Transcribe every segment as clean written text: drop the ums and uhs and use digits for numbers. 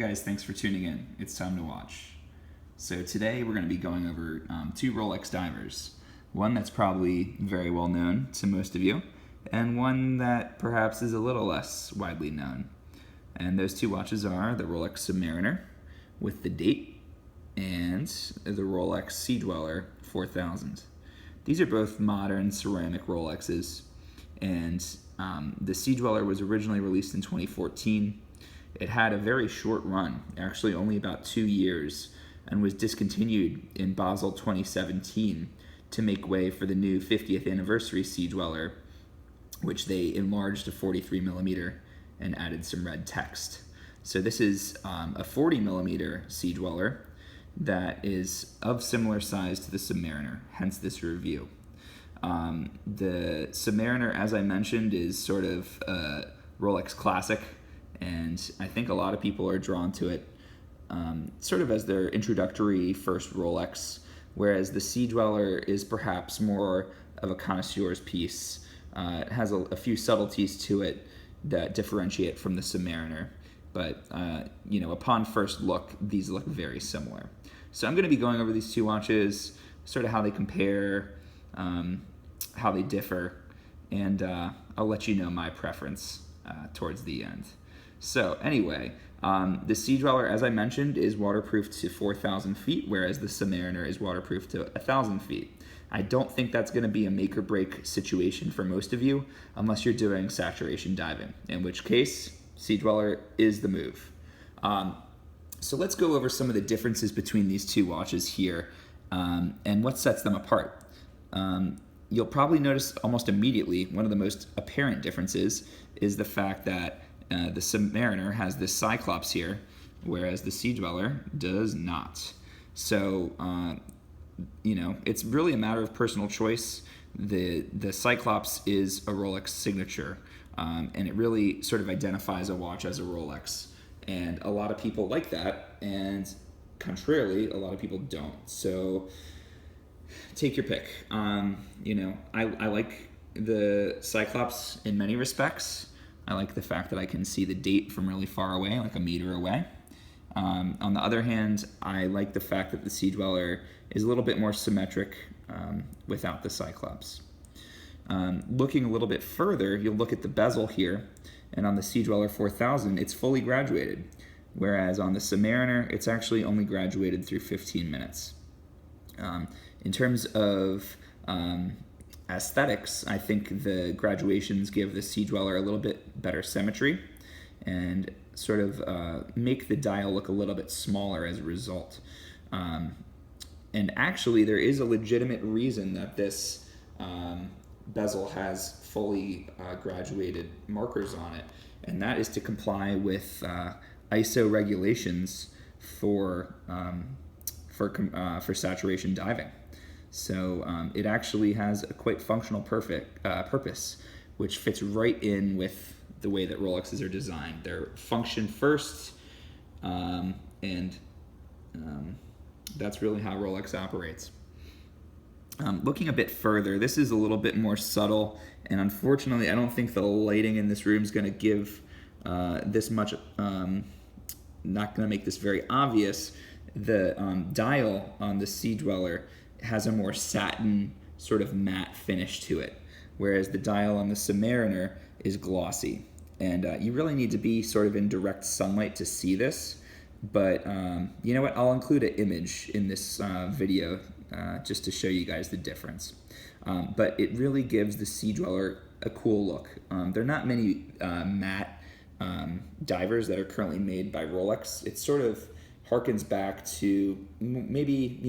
guys, thanks for tuning in. It's time to watch. So today we're going to be going over two Rolex divers. One that's probably very well known to most of you, and one that perhaps is a little less widely known. And those two watches are the Rolex Submariner with the date and the Rolex Sea Dweller 4000. These are both modern ceramic Rolexes, and the Sea Dweller was originally released in 2014. It had a very short run, actually only about 2 years, and was discontinued in Basel 2017 to make way for the new 50th anniversary Sea Dweller, which they enlarged to 43 millimeter and added some red text. So this is a 40 millimeter Sea Dweller that is of similar size to the Submariner, hence this review. The Submariner, as I mentioned, is sort of a Rolex classic, and I think a lot of people are drawn to it sort of as their introductory first Rolex, whereas the Sea Dweller is perhaps more of a connoisseur's piece. It has a few subtleties to it that differentiate from the Submariner, but upon first look, these look very similar. So I'm going to be going over these two watches, sort of how they compare, how they differ, and I'll let you know my preference towards the end. So anyway, the Sea Dweller, as I mentioned, is waterproof to 4,000 feet, whereas the Submariner is waterproof to 1,000 feet. I don't think that's going to be a make or break situation for most of you, unless you're doing saturation diving, in which case, Sea Dweller is the move. So let's go over some of the differences between these two watches here, and what sets them apart. You'll probably notice almost immediately one of the most apparent differences is the fact that the Submariner has this Cyclops here, whereas the Sea Dweller does not. So, it's really a matter of personal choice. The Cyclops is a Rolex signature, and it really sort of identifies a watch as a Rolex. And a lot of people like that, and contrarily, a lot of people don't. So, take your pick. I like the Cyclops in many respects. I like the fact that I can see the date from really far away, like a meter away. On the other hand, I like the fact that the Sea Dweller is a little bit more symmetric without the Cyclops. Looking a little bit further, you'll look at the bezel here, and on the Sea Dweller 4000, it's fully graduated, whereas on the Submariner, it's actually only graduated through 15 minutes. In terms of aesthetics, I think the graduations give the Sea Dweller a little bit better symmetry and sort of make the dial look a little bit smaller as a result. And actually, there is a legitimate reason that this bezel has fully graduated markers on it, and that is to comply with ISO regulations for saturation diving. So it actually has a quite functional purpose, which fits right in with the way that Rolexes are designed. They're function first, and that's really how Rolex operates. Looking a bit further, this is a little bit more subtle, and unfortunately, I don't think the lighting in this room is going to give this much, not going to make this very obvious. The dial on the Sea Dweller has a more satin, sort of matte finish to it, whereas the dial on the Submariner is glossy. And you really need to be sort of in direct sunlight to see this, but you know what, I'll include an image in this video just to show you guys the difference. But it really gives the Sea Dweller a cool look. There are not many matte divers that are currently made by Rolex. It sort of harkens back to maybe,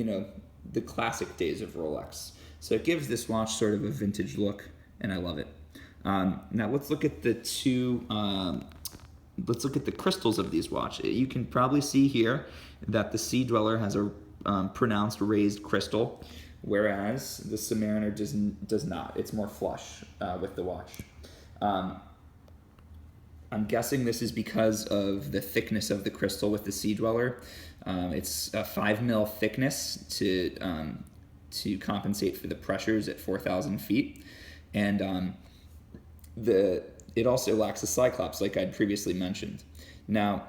the classic days of Rolex. So it gives this watch sort of a vintage look, and I love it. Now let's look at the crystals of these watches. You can probably see here that the Sea Dweller has a pronounced raised crystal, whereas the Submariner does not. It's more flush with the watch. I'm guessing this is because of the thickness of the crystal with the Sea Dweller. It's a 5 mil thickness to compensate for the pressures at 4,000 feet, and it also lacks a Cyclops, like I'd previously mentioned. Now,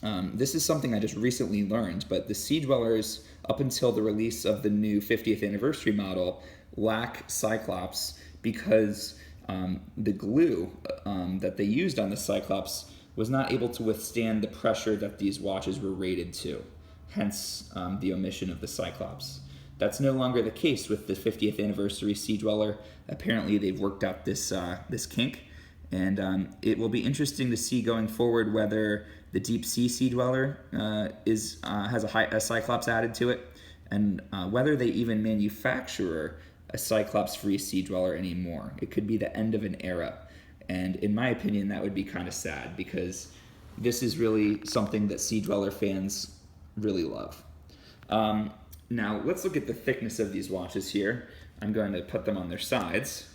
This is something I just recently learned, but the Sea Dwellers, up until the release of the new 50th anniversary model, lack Cyclops because the glue that they used on the Cyclops was not able to withstand the pressure that these watches were rated to, hence the omission of the Cyclops. That's no longer the case with the 50th anniversary Sea Dweller. Apparently they've worked out this kink, and it will be interesting to see going forward whether the Deep Sea Dweller has a Cyclops added to it, and whether they even manufacture a Cyclops-free Sea Dweller anymore. It could be the end of an era, and in my opinion, that would be kind of sad because this is really something that Sea Dweller fans really love. Now, let's look at the thickness of these watches here. I'm going to put them on their sides.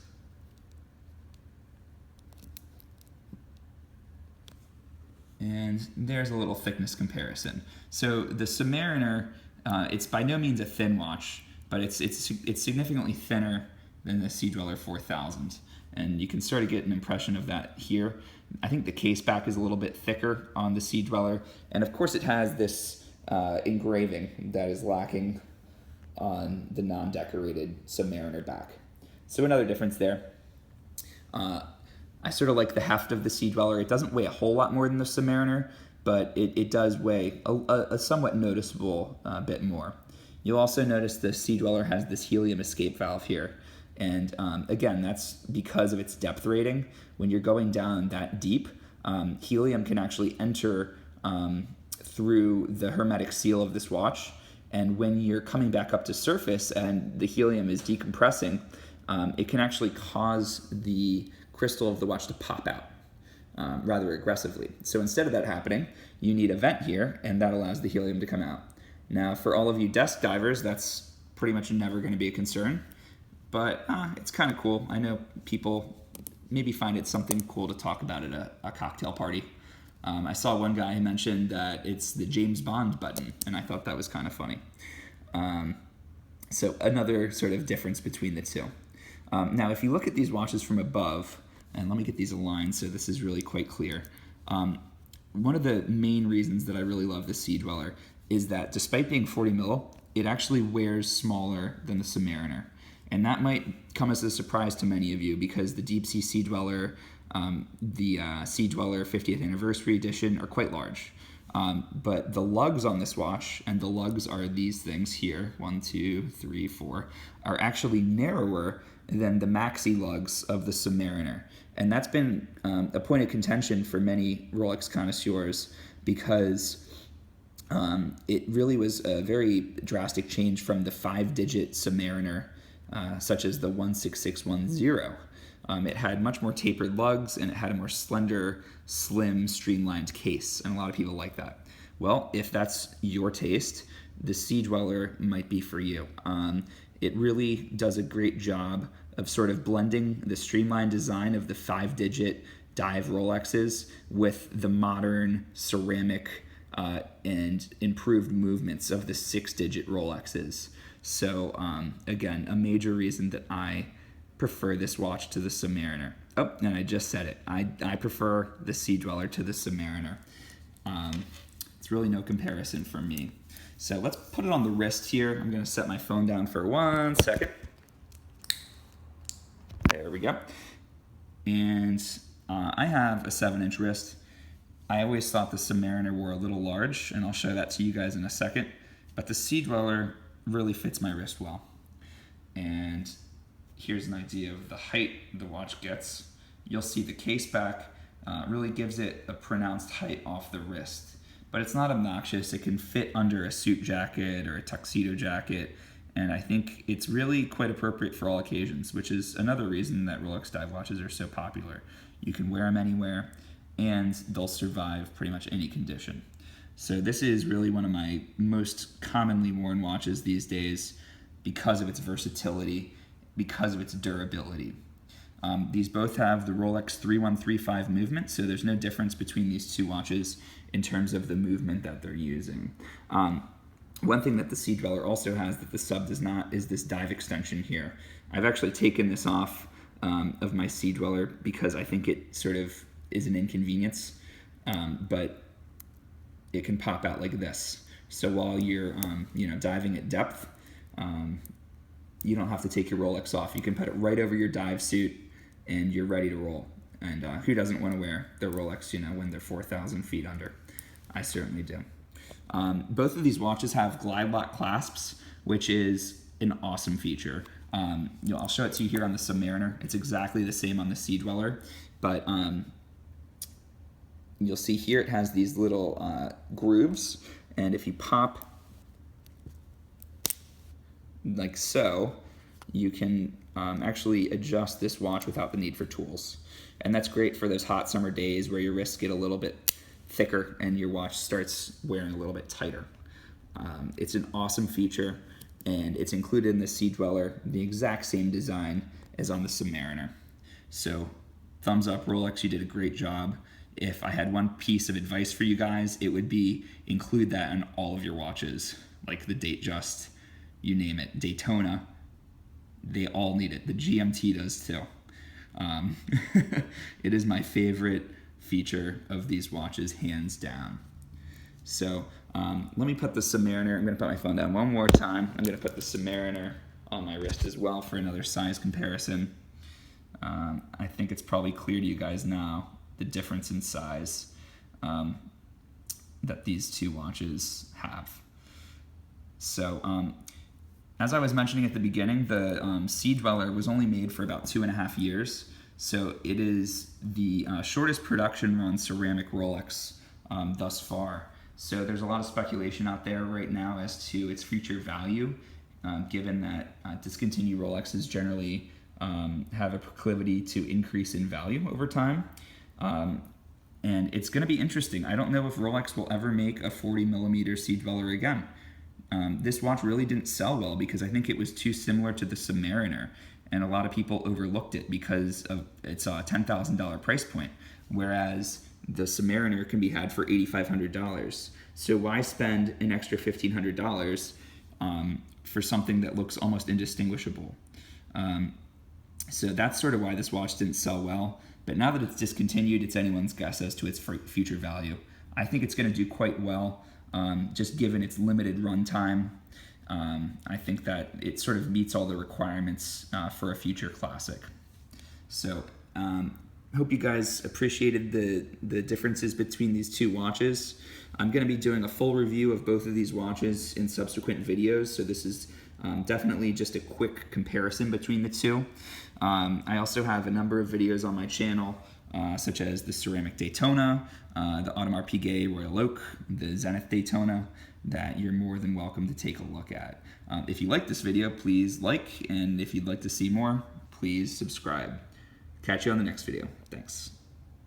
And there's a little thickness comparison. So the Submariner, it's by no means a thin watch, but it's significantly thinner than the Sea Dweller 4000. And you can sort of get an impression of that here. I think the case back is a little bit thicker on the Sea Dweller. And of course it has this engraving that is lacking on the non-decorated Submariner back. So another difference there. I sort of like the heft of the Sea Dweller. It doesn't weigh a whole lot more than the Submariner, but it does weigh a somewhat noticeable bit more. You'll also notice the Sea Dweller has this helium escape valve here. And again, that's because of its depth rating. When you're going down that deep, helium can actually enter through the hermetic seal of this watch. And when you're coming back up to surface and the helium is decompressing, it can actually cause the crystal of the watch to pop out rather aggressively. So instead of that happening, you need a vent here, and that allows the helium to come out. Now, for all of you desk divers, that's pretty much never going to be a concern, but it's kind of cool. I know people maybe find it something cool to talk about at a cocktail party. I saw one guy who mentioned that it's the James Bond button, and I thought that was kind of funny. So another sort of difference between the two. Now, if you look at these watches from above, and let me get these aligned so this is really quite clear. One of the main reasons that I really love the Sea Dweller is that despite being 40 mil, it actually wears smaller than the Submariner. And that might come as a surprise to many of you because the Deep Sea Dweller, the Sea Dweller 50th Anniversary Edition are quite large. But the lugs on this watch, and the lugs are these things here, 1, 2, 3, 4, are actually narrower than the maxi lugs of the Submariner. And that's been a point of contention for many Rolex connoisseurs because it really was a very drastic change from the 5-digit Submariner, such as the 16610. It had much more tapered lugs, and it had a more slender, slim, streamlined case, and a lot of people like that. Well, if that's your taste, the Sea Dweller might be for you. It really does a great job of sort of blending the streamlined design of the 5-digit dive Rolexes with the modern ceramic and improved movements of the 6-digit Rolexes. So again, a major reason that I prefer this watch to the Submariner. Oh, and I just said it. I prefer the Sea Dweller to the Submariner. It's really no comparison for me. So let's put it on the wrist here. I'm going to set my phone down for 1 second. There we go. And I have a 7-inch wrist. I always thought the Submariner were a little large, and I'll show that to you guys in a second. But the Sea Dweller really fits my wrist well. And here's an idea of the height the watch gets. You'll see the case back really gives it a pronounced height off the wrist. But it's not obnoxious. It can fit under a suit jacket or a tuxedo jacket. And I think it's really quite appropriate for all occasions, which is another reason that Rolex dive watches are so popular. You can wear them anywhere, and they'll survive pretty much any condition. So this is really one of my most commonly worn watches these days because of its versatility, because of its durability. These both have the Rolex 3135 movement, so there's no difference between these two watches in terms of the movement that they're using. One thing that the Sea Dweller also has that the Sub does not is this dive extension here. I've actually taken this off of my Sea Dweller because I think it sort of is an inconvenience, but it can pop out like this. So while you're diving at depth, you don't have to take your Rolex off. You can put it right over your dive suit, and you're ready to roll. And who doesn't want to wear their Rolex, when they're 4,000 feet under? I certainly do. Both of these watches have glide lock clasps, which is an awesome feature. I'll show it to you here on the Submariner. It's exactly the same on the Sea Dweller, but you'll see here it has these little grooves, and if you pop like so, you can actually adjust this watch without the need for tools. And that's great for those hot summer days where your wrists get a little bit thicker and your watch starts wearing a little bit tighter. It's an awesome feature, and it's included in the Sea Dweller, the exact same design as on the Submariner. So thumbs up, Rolex, you did a great job. If I had one piece of advice for you guys, it would be include that in all of your watches, like the Datejust, you name it, Daytona, they all need it. The GMT does too. It is my favorite feature of these watches, hands down. So let me put the Submariner, I'm going to put my phone down one more time. I'm going to put the Submariner on my wrist as well for another size comparison. I think it's probably clear to you guys now the difference in size that these two watches have. So as I was mentioning at the beginning, the Sea Dweller was only made for about 2.5 years. So it is the shortest production run ceramic Rolex thus far. So there's a lot of speculation out there right now as to its future value, given that discontinued Rolexes generally have a proclivity to increase in value over time. And it's going to be interesting. I don't know if Rolex will ever make a 40mm Sea Dweller again. This watch really didn't sell well because I think it was too similar to the Submariner, and a lot of people overlooked it because of its $10,000 price point, whereas the Submariner can be had for $8,500. So why spend an extra $1,500 for something that looks almost indistinguishable? So that's sort of why this watch didn't sell well. But now that it's discontinued, it's anyone's guess as to its future value. I think it's going to do quite well, just given its limited runtime. I think that it sort of meets all the requirements for a future classic. So hope you guys appreciated the differences between these two watches. I'm going to be doing a full review of both of these watches in subsequent videos, so this is definitely just a quick comparison between the two. I also have a number of videos on my channel, such as the Ceramic Daytona, the Audemars Piguet Royal Oak, the Zenith Daytona, that you're more than welcome to take a look at. If you like this video, please like, and if you'd like to see more, please subscribe. Catch you on the next video. Thanks.